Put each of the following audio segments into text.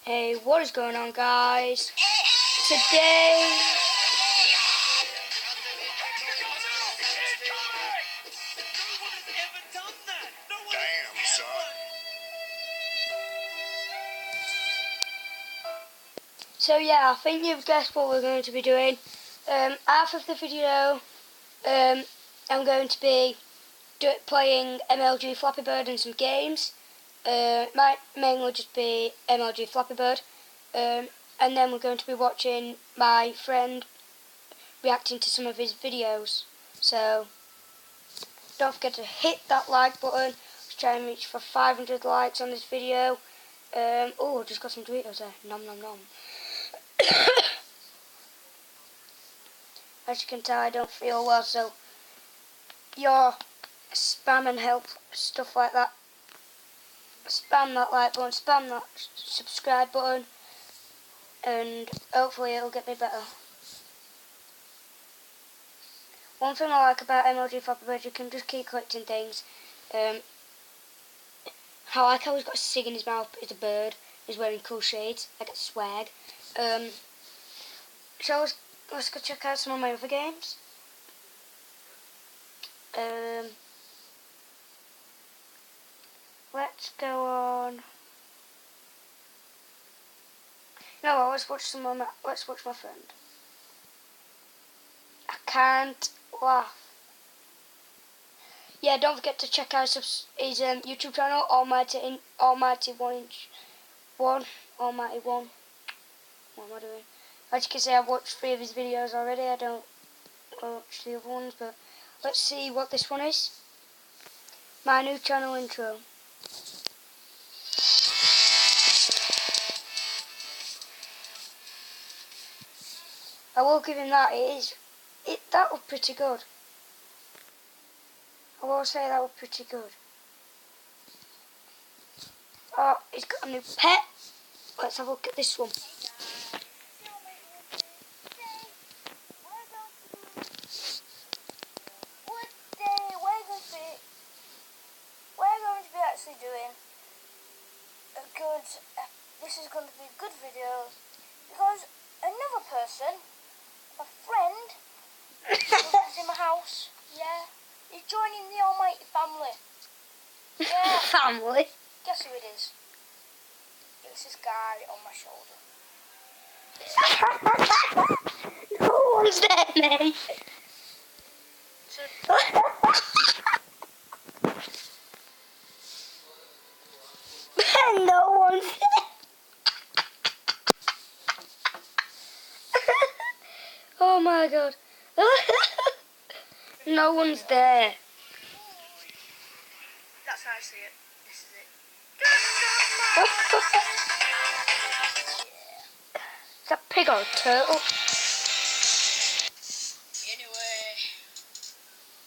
Hey, what is going on, guys? Today... Damn, son. So yeah, I think you've guessed what we're going to be doing. Half of the video, I'm going to be playing MLG Flappy Bird and some games. Might mainly just be MLG Flappy Bird. And then we're going to be watching my friend reacting to some of his videos. So don't forget to hit that like button. Let's try and reach for 500 likes on this video. Oh, I just got some Doritos there. Nom nom nom. As you can tell, I don't feel well, so your spam and help, stuff like that. Spam that like button, spam that subscribe button, and hopefully it'll get me better. One thing I like about MLG Flappy Bird, you can just keep collecting things. I like how he's got a cig in his mouth. It's a bird. He's wearing cool shades. I get swag. So let's go check out some of my other games. Let's go on. No, let's watch let's watch my friend. I can't laugh. Yeah, don't forget to check out his YouTube channel, Almighty 1. What am I doing? As you can see, I've watched 3 of his videos already. I don't watch the other ones, but let's see what this one is. My new channel intro. I will give him that. That was pretty good. I will say that was pretty good. Oh, he's got a new pet. Let's have a look at this one. We're going to be actually doing a good. This is going to be a good video because another person, a friend, lives in my house. Yeah, he's joining the Almighty family. Yeah. Family. Guess who it is? It's this guy on my shoulder. No one's there, mate. So, no one's there. Oh my god. No one's there. that's how I see it. This is it. Is that pig or a turtle? Anyway,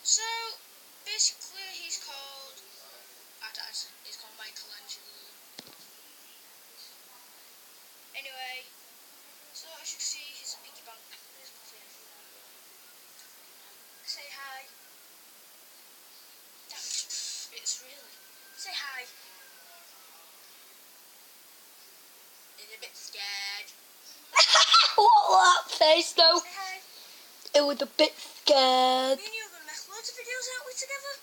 so basically he's called he's called Michelangelo. Anyway, so as you can see he's a piggy bank. There's nothing. Say hi. Damn, it's really. Say hi. He's a bit scared. What that face though? Say hi. It was a bit scared. Me and you are going to make loads of videos, aren't we, together?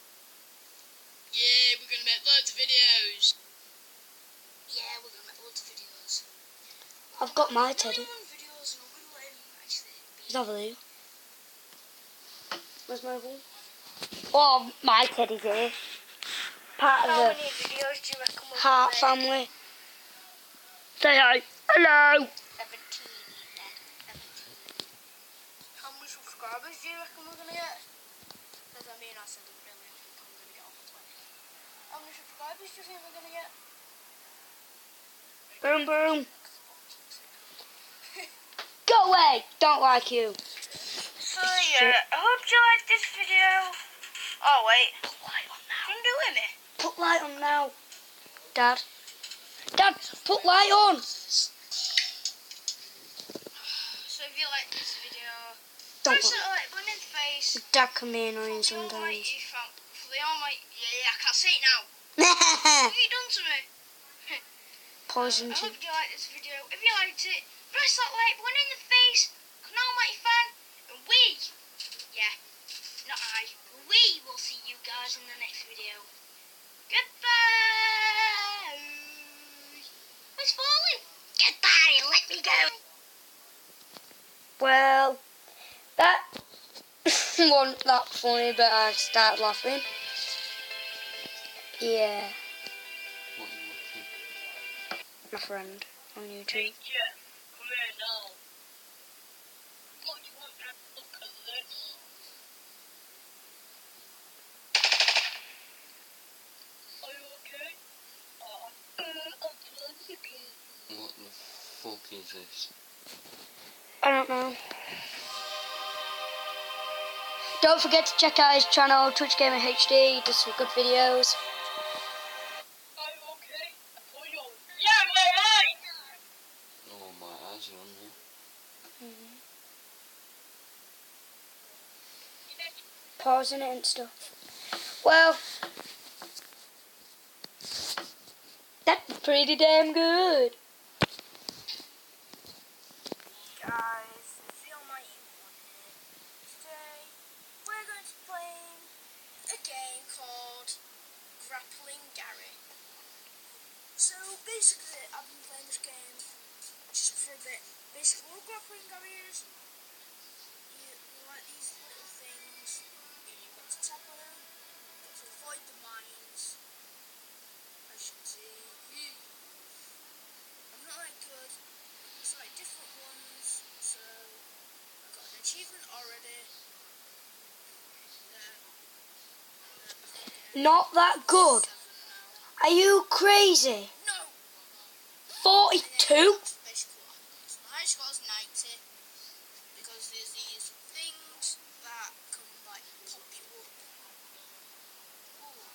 Yeah, we're going to make loads of videos. Yeah, we're going to make loads of videos. I've got my teddy. Videos and I'm going to let him actually be. Is that you? Where's my one? Oh, my teddy's here. Part How of many videos do you reckon we'll the Heart make? family. Say hi. Hello. 17. How many subscribers do you reckon we're going to get? Because I mean, I said I really think I'm going to get over 20. How many subscribers do you think we're going to get? Boom, boom. Go away. Don't like you. So yeah, I hope you like this video. Oh wait. Put light on now. Can you do it with me? Put light on now. Dad. Dad, put light on. So if you like this video, Don't press that like button in the face. Dad can be annoying sometimes. For the Almighty, yeah, I can't say it now. What have you done to me? Poison I to... hope you liked this video. If you liked it, press that like button in the face. Canal Mighty Fan. And we, yeah, not I, we will see you guys in the next video. Goodbye. It's falling. Goodbye. Let me go. Well, that wasn't that funny, but I started laughing. Yeah, What are you watching? my friend on YouTube. Hey Jeff, come here now. What do you want to look at this? Are you okay? I'm playing the game. What the fuck is this? I don't know. Don't forget to check out his channel, Twitch Gamer HD. He does some good videos. Are you okay? I told you. Yeah, I'm alright! Oh, my eyes are on there. Pausing it and stuff. Well, that's pretty damn good. Guys, it's the Almighty One here. Today, we're going to be playing a game called Grappling Gary. So basically, I've been playing this game just for a bit. Basically, what Grappling Gary is, you like these little things, and you've got to tap on them, you've got to avoid the mines, as you can see. I'm not that good. There's like different ones, so I got an achievement already. Not that good. Are you crazy? No! 42? Basically what happens. My high score is 90 because there's these things that can like pop you up. Ooh,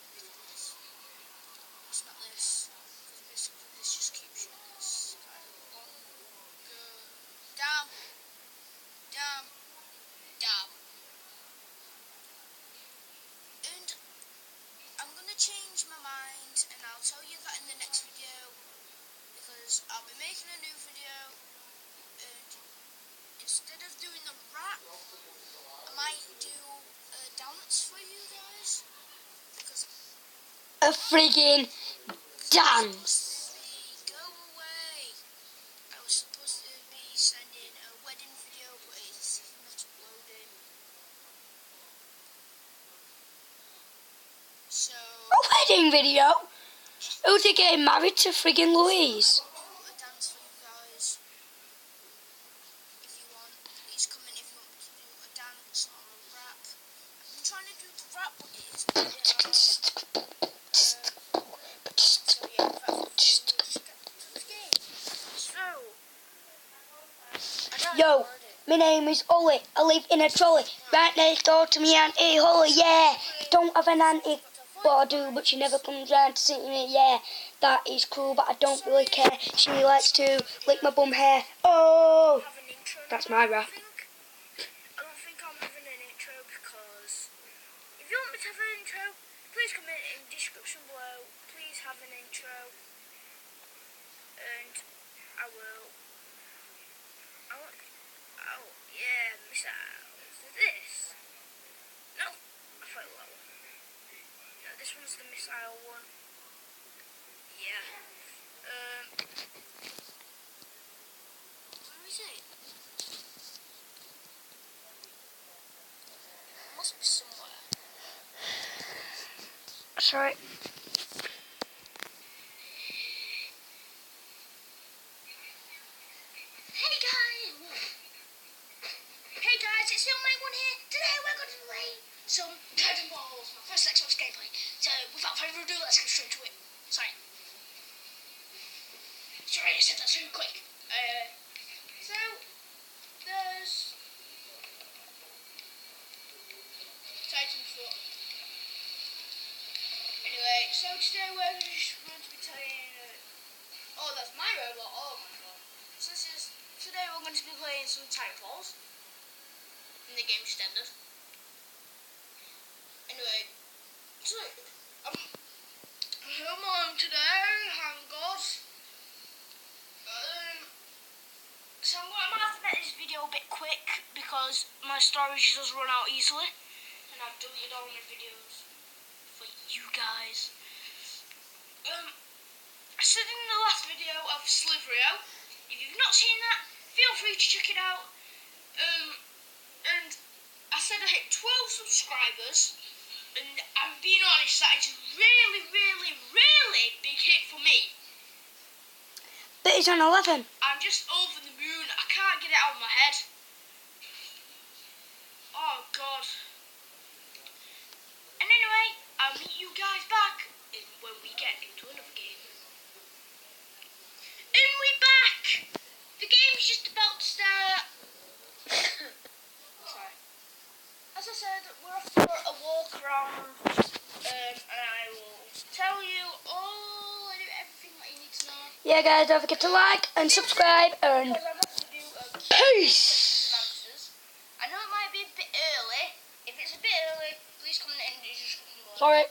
it's not this. Because basically this just keeps you in this kind of longer. Damn! Damn! Damn! And I'm gonna change my mind and I'll tell you that in the next video because I'll be making a new video and instead of doing the rap I might do a dance for you guys because A friggin' dance. go away. I was supposed to be sending a wedding video but it's not uploading. So A wedding video? Who's he getting married to friggin' Louise? a dance for you guys. If you want, please comment if you want me to do a dance or a rap. I've been trying to do the rap, but it is a bit hard. So yeah, without further ado, we'll just get to the game. So, I don't Yo, record it. my name is Ollie. I live in a trolley right next door to me auntie Holly. Yeah, I don't have an auntie. Well, I do, but she never comes round to see me. Yeah, that is cool, but I don't really care. She likes to lick my bum hair. Oh, Have an intro that's now, my I rap. don't think I'm having an intro because if you want me to have an intro, please comment in the description below. Please have an intro, and I will. Oh yeah, missiles. Is this? No, I thought it was that one. No, this one's the missile one. Yeah. Where is it? It must be somewhere. Sorry. Hey guys, it's the Almighty One here. Today we're going to play some curtain balls, my first Xbox gameplay. So without further ado, let's get straight to it. Sorry, I said that too quick. So there's Titan's foot. Anyway, so today we're just going to be playing. Oh, that's my robot. Oh my god. So today we're going to be playing some Titanfalls. And the game just ended. Anyway, so I'm home alone today, thank God. a bit quick because my storage does run out easily. And I've deleted all my videos. For you guys. I said in the last video of Sliverio, if you've not seen that, feel free to check it out. And I said I hit 12 subscribers, and I'm being honest, that is a really, really, really big hit for me. But it's on 11. I'm just over the moon. I can't get it out of my head. Oh God. And anyway, I'll meet you guys back when we get into another game. And we're back! The game's just about to start. Sorry. As I said, we're off for a walk around, and I will tell you everything that you need to know. Yeah, guys, don't forget to like and subscribe and Because I'm going to do a peace. questions and answers. I know it might be a bit early. If it's a bit early, please comment and just Sorry.